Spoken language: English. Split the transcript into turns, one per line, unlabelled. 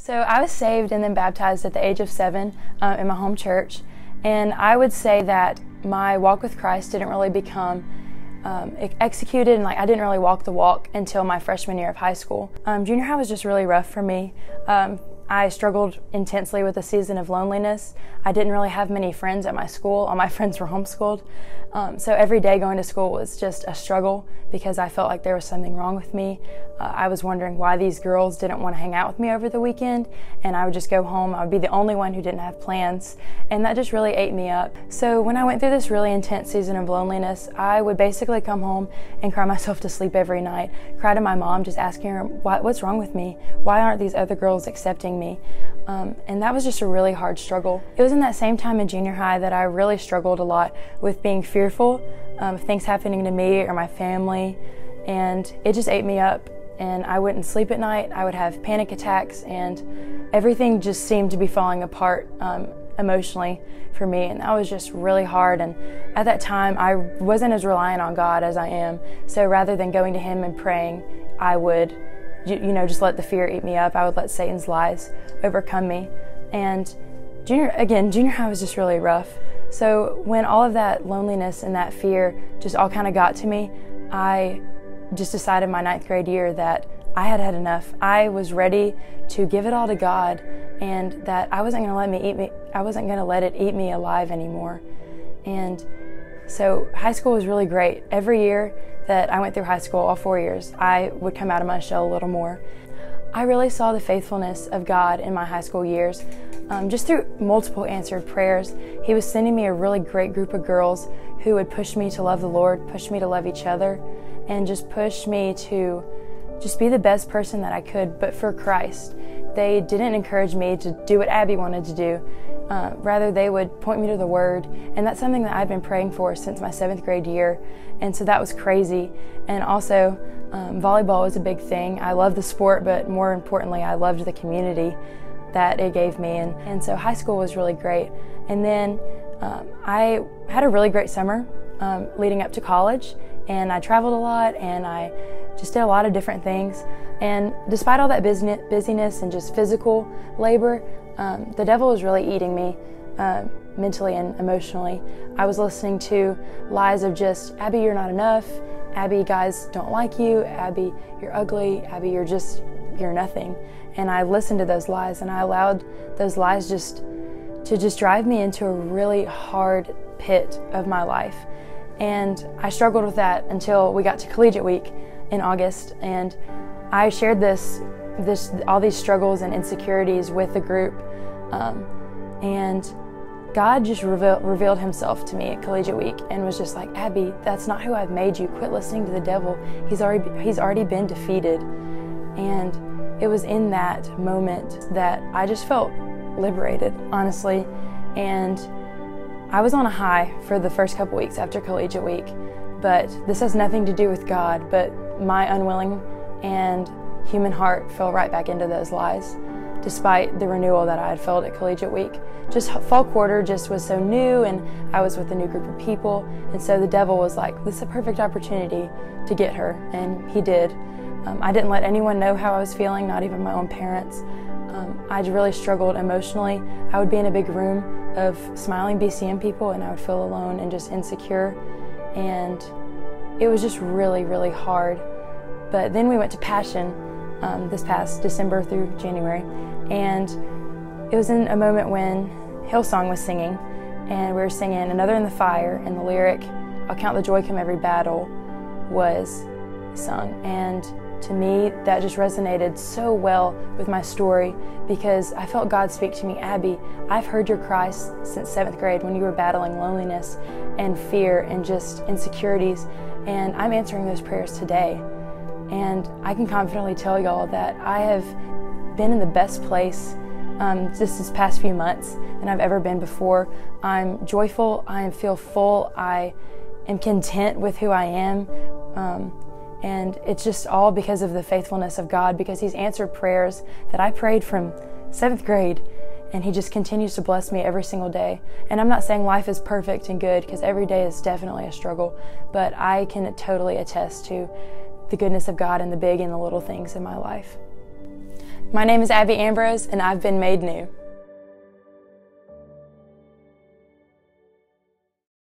So I was saved and then baptized at the age of 7 in my home church, and I would say that my walk with Christ didn't really become executed, and I didn't really walk the walk until my freshman year of high school. Junior high was just really rough for me. I struggled intensely with a season of loneliness. I didn't really have many friends at my school. All my friends were homeschooled. So every day going to school was just a struggle because I felt like there was something wrong with me. I was wondering why these girls didn't want to hang out with me over the weekend, and I would just go home. I would be the only one who didn't have plans, and that just really ate me up. So when I went through this really intense season of loneliness, I would basically come home and cry myself to sleep every night, cry to my mom, just asking her, what's wrong with me? Why aren't these other girls accepting me? And that was just a really hard struggle. It was in that same time in junior high that I really struggled a lot with being fearful of things happening to me or my family, and it just ate me up. And I wouldn't sleep at night. I would have panic attacks, and everything just seemed to be falling apart emotionally for me, and that was just really hard. And at that time, I wasn't as reliant on God as I am, so rather than going to Him and praying, I would just let the fear eat me up. I would let Satan's lies overcome me. And junior high was just really rough. So when all of that loneliness and that fear just all kind of got to me, I just decided my 9th grade year that I had had enough. I was ready to give it all to God, and that I wasn't going to let it eat me alive anymore. And so high school was really great. Every year that I went through high school, all 4 years, I would come out of my shell a little more. I really saw the faithfulness of God in my high school years, just through multiple answered prayers. He was sending me a really great group of girls who would push me to love the Lord, push me to love each other, and just push me to just be the best person that I could, but for Christ. They didn't encourage me to do what Abby wanted to do. Rather, they would point me to the Word, and that's something that I've been praying for since my 7th grade year, and so that was crazy. And also, volleyball was a big thing. I loved the sport, but more importantly, I loved the community that it gave me, and so high school was really great. And then I had a really great summer leading up to college, and I traveled a lot, and I just did a lot of different things. And despite all that busyness and just physical labor, the devil was really eating me mentally and emotionally. I was listening to lies of just, Abby, you're not enough. Abby, guys don't like you. Abby, you're ugly. Abby, you're nothing. And I listened to those lies, and I allowed those lies to drive me into a really hard pit of my life. And I struggled with that until we got to collegiate week in August, and I shared all these struggles and insecurities with the group, and God just revealed Himself to me at collegiate week and was just like, Abby, that's not who I've made you. Quit listening to the devil. He's already been defeated. And it was in that moment that I just felt liberated, honestly. And I was on a high for the first couple weeks after collegiate week, but this has nothing to do with God, but my unwilling and human heart fell right back into those lies, despite the renewal that I had felt at collegiate week. Just fall quarter just was so new, and I was with a new group of people, and so the devil was like, this is a perfect opportunity to get her, and he did. I didn't let anyone know how I was feeling, not even my own parents. I really struggled emotionally. I would be in a big room of smiling BCM people, and I would feel alone and just insecure, and it was just really, really hard. But then we went to Passion this past December through January, and it was in a moment when Hillsong was singing, and we were singing Another in the Fire, and the lyric, I'll count the joy come every battle, was sung. And to me, that just resonated so well with my story, because I felt God speak to me, Abby, I've heard your cries since 7th grade when you were battling loneliness and fear and just insecurities, and I'm answering those prayers today. And I can confidently tell y'all that I have been in the best place just this past few months than I've ever been before. I'm joyful, I feel full, I am content with who I am. And it's just all because of the faithfulness of God, because He's answered prayers that I prayed from 7th grade, and He just continues to bless me every single day. And I'm not saying life is perfect and good, because every day is definitely a struggle, but I can totally attest to the goodness of God in the big and the little things in my life. My name is Abby Ambrose, and I've been made new.